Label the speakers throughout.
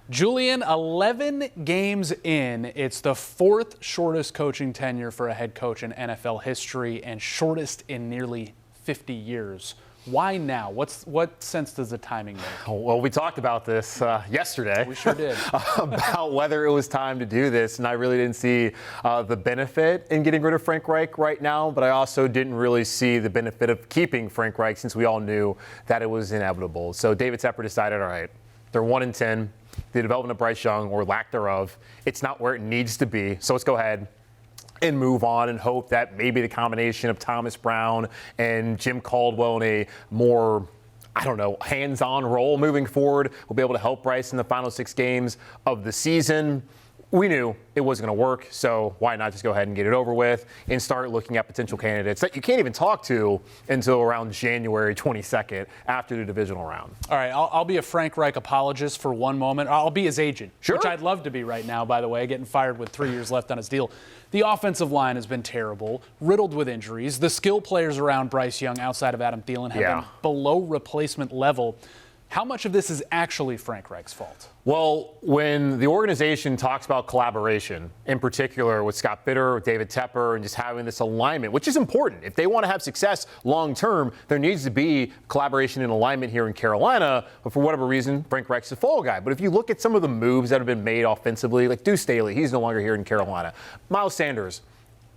Speaker 1: Julian, 11 games in. It's the fourth shortest coaching tenure for a head coach in NFL history and shortest in nearly 50 years. Why now? What sense does the timing make?
Speaker 2: Well, we talked about this yesterday.
Speaker 1: We sure did.
Speaker 2: About whether it was time to do this, and I really didn't see the benefit in getting rid of Frank Reich right now, but I also didn't really see the benefit of keeping Frank Reich since we all knew that it was inevitable. So David Tepper decided, all right, they're 1-10. The development of Bryce Young, or lack thereof, it's not where it needs to be. So let's go ahead and move on and hope that maybe the combination of Thomas Brown and Jim Caldwell in a more, hands-on role moving forward will be able to help Bryce in the final 6 games of the season. We knew it wasn't going to work, so why not just go ahead and get it over with and start looking at potential candidates that you can't even talk to until around January 22nd after the divisional round.
Speaker 1: All right, I'll be a Frank Reich apologist for one moment. I'll be his agent,
Speaker 2: sure,
Speaker 1: which I'd love to be right now, by the way, getting fired with 3 years left on his deal. The offensive line has been terrible, riddled with injuries. The skill players around Bryce Young outside of Adam Thielen have been below replacement level. How much of this is actually Frank Reich's fault?
Speaker 2: Well, when the organization talks about collaboration, in particular with Scott Bitter, with David Tepper, and just having this alignment, which is important. If they want to have success long term, there needs to be collaboration and alignment here in Carolina. But for whatever reason, Frank Reich's the fall guy. But if you look at some of the moves that have been made offensively, like Deuce Staley, he's no longer here in Carolina. Miles Sanders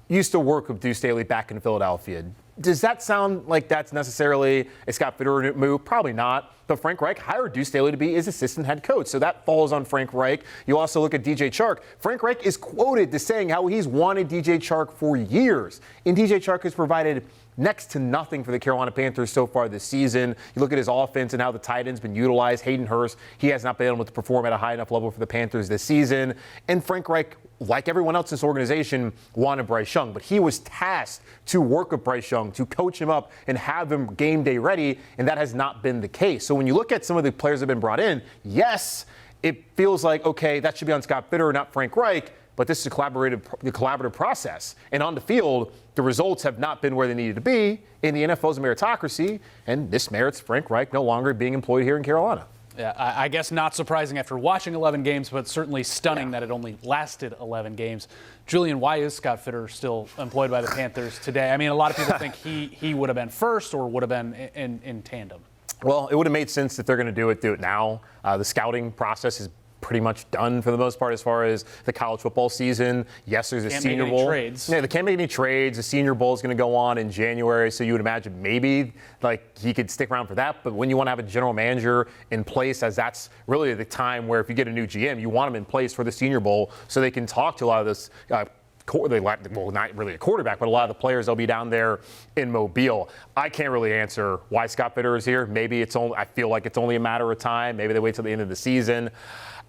Speaker 2: used to work with Deuce Staley back in Philadelphia. Does that sound like that's necessarily a Scott Bitter move? Probably not. But Frank Reich hired Deuce Staley to be his assistant head coach, so that falls on Frank Reich. You also look at DJ Chark. Frank Reich is quoted to saying how he's wanted DJ Chark for years, and DJ Chark has provided next to nothing for the Carolina Panthers so far this season. You look at his offense and how the tight end's been utilized. Hayden Hurst, he has not been able to perform at a high enough level for the Panthers this season. And Frank Reich, like everyone else in this organization, wanted Bryce Young, but he was tasked to work with Bryce Young, to coach him up and have him game day ready, and that has not been the case. So when you look at some of the players that have been brought in, yes, it feels like, okay, that should be on Scott Bitter, not Frank Reich, but this is a collaborative process. And on the field, the results have not been where they needed to be. In the NFL's a meritocracy, and this merits Frank Reich no longer being employed here in Carolina.
Speaker 1: Yeah, I guess not surprising after watching 11 games, but certainly stunning that it only lasted 11 games. Julian, why is Scott Bitter still employed by the Panthers today? I mean, a lot of people think he would have been first or would have been in tandem.
Speaker 2: Well, it would have made sense if they're going to do it now. The scouting process is pretty much done for the most part as far as the college football season. Yes, there's a Senior Bowl.
Speaker 1: Trades.
Speaker 2: Yeah, they can't make any trades. The Senior Bowl is going to go on in January, so you would imagine maybe like he could stick around for that. But when you want to have a general manager in place, as that's really the time where if you get a new GM, you want him in place for the Senior Bowl so they can talk to a lot of this. Not really a quarterback, but a lot of the players they'll be down there in Mobile. I can't really answer why Scott Bitter is here. Maybe I feel like it's only a matter of time. Maybe they wait till the end of the season.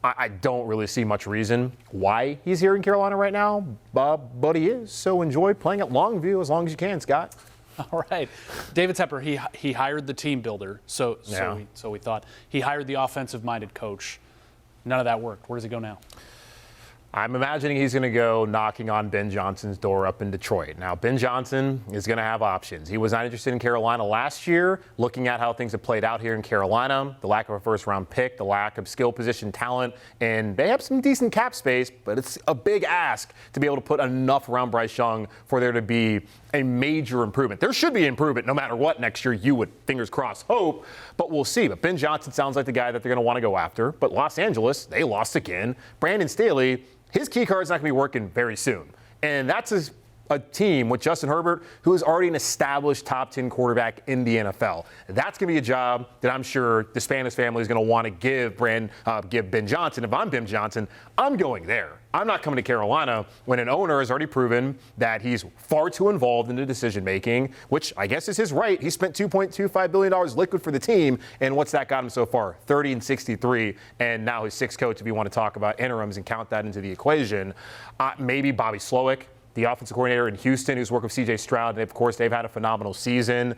Speaker 2: I don't really see much reason why he's here in Carolina right now, but he is. So enjoy playing at Longview as long as you can, Scott.
Speaker 1: All right. David Tepper, he hired the team builder, so we thought. He hired the offensive-minded coach. None of that worked. Where does he go now?
Speaker 2: I'm imagining he's going to go knocking on Ben Johnson's door up in Detroit. Now, Ben Johnson is going to have options. He was not interested in Carolina last year, looking at how things have played out here in Carolina, the lack of a first-round pick, the lack of skill position talent, and they have some decent cap space, but it's a big ask to be able to put enough around Bryce Young for there to be a major improvement. There should be improvement no matter what next year, you would, fingers crossed, hope, but we'll see. But Ben Johnson sounds like the guy that they're going to want to go after. But Los Angeles, they lost again. Brandon Staley, his key card's not going to be working very soon. And that's a team with Justin Herbert, who is already an established top 10 quarterback in the NFL. That's going to be a job that I'm sure the Spanos family is going to want to give Ben Johnson. If I'm Ben Johnson, I'm going there. I'm not coming to Carolina when an owner has already proven that he's far too involved in the decision-making, which I guess is his right. He spent $2.25 billion liquid for the team, and what's that got him so far? 30-63, and now his sixth coach, if you want to talk about interims and count that into the equation. Maybe Bobby Slowick, the offensive coordinator in Houston, who's worked with C.J. Stroud, and of course they've had a phenomenal season.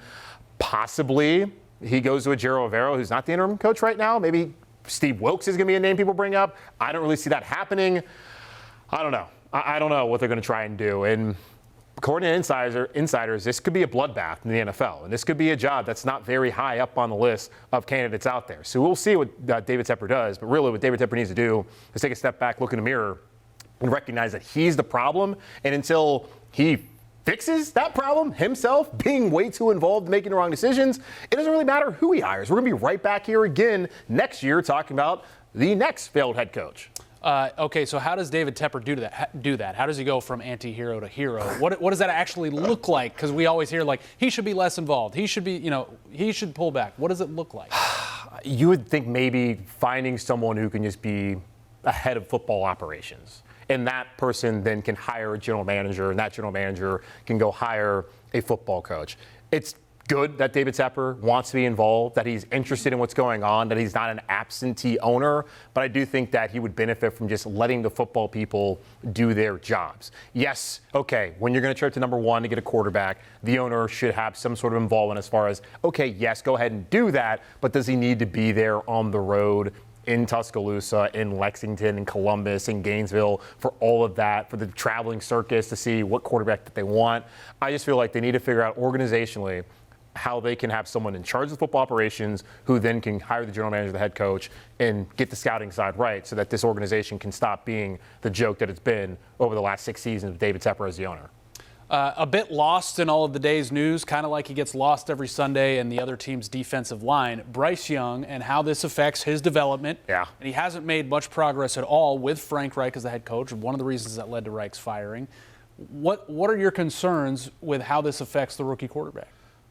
Speaker 2: Possibly he goes to a Ejiro Evero, who's not the interim coach right now. Maybe Steve Wilkes is going to be a name people bring up. I don't really see that happening. I don't know. I don't know what they're going to try and do. And according to insiders, this could be a bloodbath in the NFL, and this could be a job that's not very high up on the list of candidates out there. So we'll see what David Tepper does, but really what David Tepper needs to do is take a step back, look in the mirror, and recognize that he's the problem, and until he fixes that problem himself, being way too involved, making the wrong decisions, it doesn't really matter who he hires. We're going to be right back here again next year talking about the next failed head coach.
Speaker 1: Okay, so how does David Tepper do that? How does he go from anti-hero to hero? What does that actually look like? Because we always hear, like, he should be less involved. He should be, he should pull back. What does it look like?
Speaker 2: You would think maybe finding someone who can just be a head of football operations. And that person then can hire a general manager, and that general manager can go hire a football coach. It's good that David Tepper wants to be involved, that he's interested in what's going on, that he's not an absentee owner, but I do think that he would benefit from just letting the football people do their jobs. Yes, okay, when you're going to trade to number one to get a quarterback, the owner should have some sort of involvement as far as, okay, yes, go ahead and do that, but does he need to be there on the road in Tuscaloosa, in Lexington, in Columbus, in Gainesville, for all of that, for the traveling circus to see what quarterback that they want? I just feel like they need to figure out organizationally how they can have someone in charge of football operations who then can hire the general manager, the head coach, and get the scouting side right so that this organization can stop being the joke that it's been over the last 6 seasons with David Tepper as the owner.
Speaker 1: A bit lost in all of the day's news, kind of like he gets lost every Sunday in the other team's defensive line. Bryce Young and how this affects his development.
Speaker 2: Yeah.
Speaker 1: And he hasn't made much progress at all with Frank Reich as the head coach, one of the reasons that led to Reich's firing. What are your concerns with how this affects the rookie quarterback?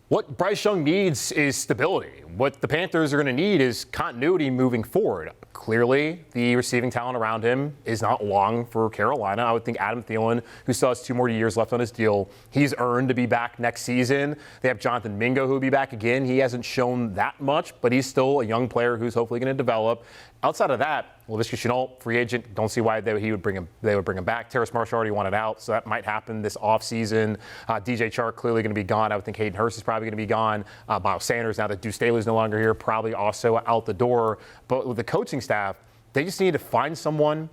Speaker 2: What Bryce Young needs is stability. What the Panthers are going to need is continuity moving forward. Clearly, the receiving talent around him is not long for Carolina. I would think Adam Thielen, who still has 2 more years left on his deal, he's earned to be back next season. They have Jonathan Mingo, who will be back again. He hasn't shown that much, but he's still a young player who's hopefully going to develop. Outside of that, Laviska Shenault, free agent. Don't see why they would bring him back. Terrace Marshall already wanted out, so that might happen this offseason. DJ Chark clearly going to be gone. I would think Hayden Hurst is probably going to be gone. Miles Sanders, now that Deuce Staley's no longer here, probably also out the door. But with the coaching staff, they just need to find someone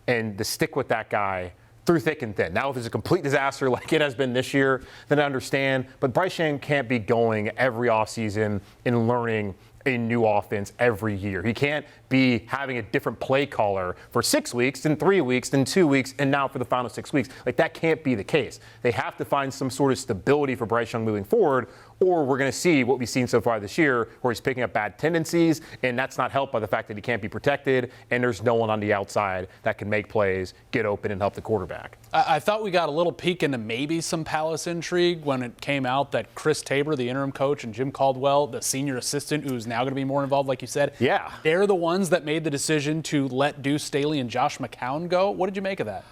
Speaker 2: and to stick with that guy through thick and thin. Now, if it's a complete disaster like it has been this year, then I understand. But Bryce Young can't be going every offseason and learning a new offense every year. He can't be having a different play caller for 6 weeks, then 3 weeks, then 2 weeks, and now for the final 6 weeks. Like, that can't be the case. They have to find some sort of stability for Bryce Young moving forward, or we're going to see what we've seen so far this year, where he's picking up bad tendencies, and that's not helped by the fact that he can't be protected, and there's no one on the outside that can make plays, get open, and help the quarterback.
Speaker 1: I thought we got a little peek into maybe some Palace intrigue when it came out that Chris Tabor, the interim coach, and Jim Caldwell, the senior assistant, who's now going to be more involved, like you said,
Speaker 2: yeah,
Speaker 1: they're the ones that made the decision to let Deuce Staley and Josh McCown go. What did you make of that?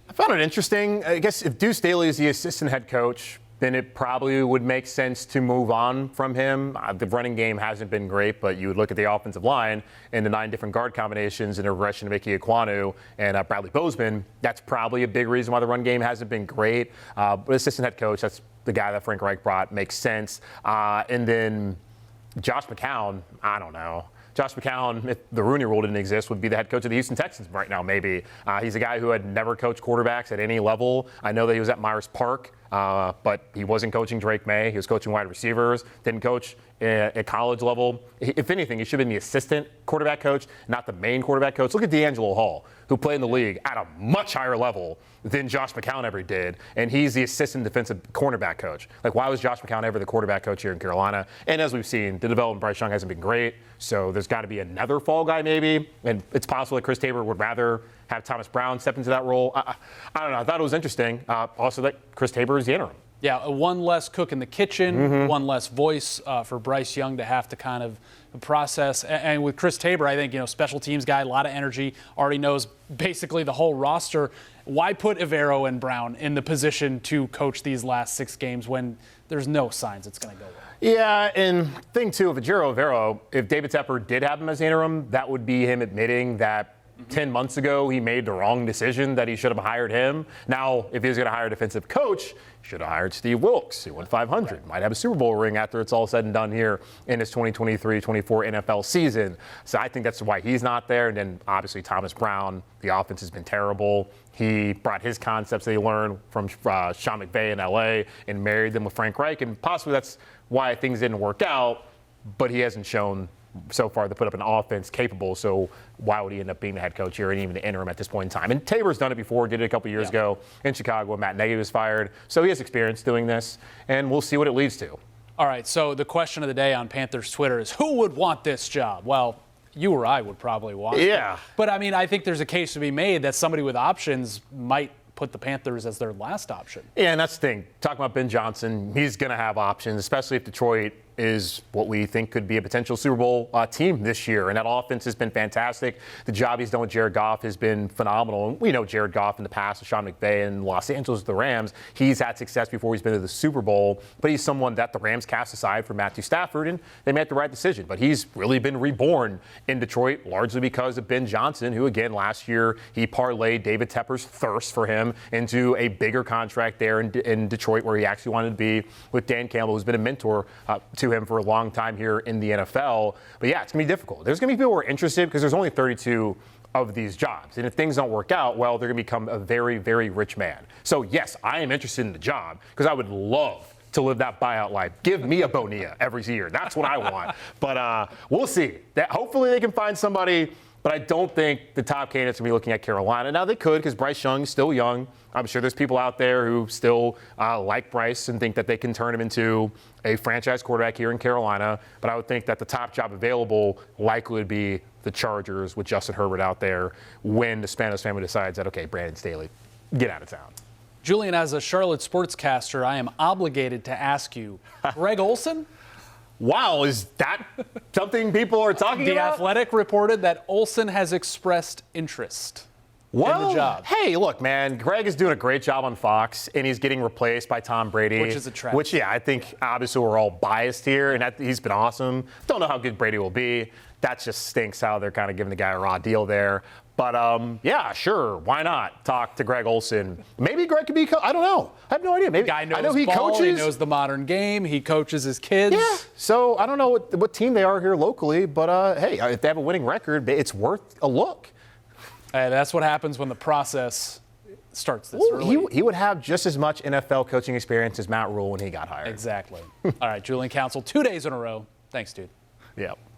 Speaker 2: I found it interesting. I guess if Deuce Staley is the assistant head coach, then it probably would make sense to move on from him. The running game hasn't been great, but you would look at the offensive line and the 9 different guard combinations and the regression of Ike Ekwonu and Bradley Bozeman. That's probably a big reason why the run game hasn't been great. But assistant head coach, that's the guy that Frank Reich brought, makes sense. And then Josh McCown, I don't know. Josh McCown, if the Rooney Rule didn't exist, would be the head coach of the Houston Texans right now, maybe. He's a guy who had never coached quarterbacks at any level. I know that he was at Myers Park, but he wasn't coaching Drake May. He was coaching wide receivers, didn't coach at college level. If anything, he should have been the assistant quarterback coach, not the main quarterback coach. Look at D'Angelo Hall, who played in the league at a much higher level than Josh McCown ever did, and he's the assistant defensive cornerback coach. Like, why was Josh McCown ever the quarterback coach here in Carolina? And as we've seen, the development of Bryce Young hasn't been great, so there's got to be another fall guy maybe, and it's possible that Chris Tabor would rather have Thomas Brown step into that role. I don't know. I thought it was interesting. Also, that Chris Tabor is the interim.
Speaker 1: Yeah, one less cook in the kitchen, one less voice for Bryce Young to have to kind of process. And with Chris Tabor, I think, special teams guy, a lot of energy, already knows basically the whole roster. Why put Evero and Brown in the position to coach these last 6 games when there's no signs it's going to go well?
Speaker 2: Yeah, and thing too, if Evero, if David Tepper did have him as interim, that would be him admitting that 10 months ago he made the wrong decision that he should have hired him. Now, if he was going to hire a defensive coach, should have hired Steve Wilkes. He won 500. Right. Might have a Super Bowl ring after it's all said and done here in his 2023-24 NFL season. So I think that's why he's not there. And then obviously Thomas Brown, the offense has been terrible. He brought his concepts that he learned from Sean McVay in LA and married them with Frank Reich. And possibly that's why things didn't work out. But he hasn't shown so far to put up an offense capable, so why would he end up being the head coach here and even the interim at this point in time? And Tabor's done it before, did it a couple years ago in Chicago when Matt Nagy was fired, so he has experience doing this, and we'll see what it leads to.
Speaker 1: All right, so the question of the day on Panthers Twitter is, who would want this job? Well, you or I would probably want it.
Speaker 2: Yeah.
Speaker 1: But, I mean, I think there's a case to be made that somebody with options might put the Panthers as their last option.
Speaker 2: Yeah, and that's the thing. Talking about Ben Johnson, he's going to have options, especially if Detroit is what we think could be a potential Super Bowl team this year. And that offense has been fantastic. The job he's done with Jared Goff has been phenomenal. And we know Jared Goff in the past with Sean McVay in Los Angeles, the Rams. He's had success before he's been to the Super Bowl. But he's someone that the Rams cast aside for Matthew Stafford, and they made the right decision. But he's really been reborn in Detroit, largely because of Ben Johnson, who, again, last year he parlayed David Tepper's thirst for him into a bigger contract there in Detroit, where he actually wanted to be with Dan Campbell, who's been a mentor to him for a long time here in the NFL. But yeah, it's going to be difficult. There's going to be people who are interested because there's only 32 of these jobs. And if things don't work out, well, they're going to become a very, very rich man. So yes, I am interested in the job because I would love to live that buyout life. Give me a Bonilla every year. That's what I want. But we'll see. Hopefully they can find somebody. But I don't think the top candidates are going to be looking at Carolina. Now, they could because Bryce Young is still young. I'm sure there's people out there who still like Bryce and think that they can turn him into a franchise quarterback here in Carolina. But I would think that the top job available likely would be the Chargers with Justin Herbert out there when the Spanos family decides that, okay, Brandon Staley, get out of town.
Speaker 1: Julian, as a Charlotte sportscaster, I am obligated to ask you, Greg Olsen?
Speaker 2: Wow, is that something people are talking about?
Speaker 1: The Athletic reported that Olsen has expressed interest in the job.
Speaker 2: Hey, look, man, Greg is doing a great job on Fox, and he's getting replaced by Tom Brady.
Speaker 1: Which is a trap.
Speaker 2: Which, yeah, I think obviously we're all biased here, and he's been awesome. Don't know how good Brady will be. That just stinks how they're kind of giving the guy a raw deal there. But, yeah, sure, why not talk to Greg Olsen? Maybe Greg could be I don't know. I have no idea. Maybe
Speaker 1: guy knows
Speaker 2: I know he
Speaker 1: ball,
Speaker 2: coaches.
Speaker 1: He knows the modern game. He coaches his kids.
Speaker 2: Yeah, so I don't know what team they are here locally, but, hey, if they have a winning record, it's worth a look.
Speaker 1: Hey, that's what happens when the process starts this early.
Speaker 2: He would have just as much NFL coaching experience as Matt Rule when he got hired.
Speaker 1: Exactly. All right, Julian Council, 2 days in a row. Thanks, dude.
Speaker 2: Yeah.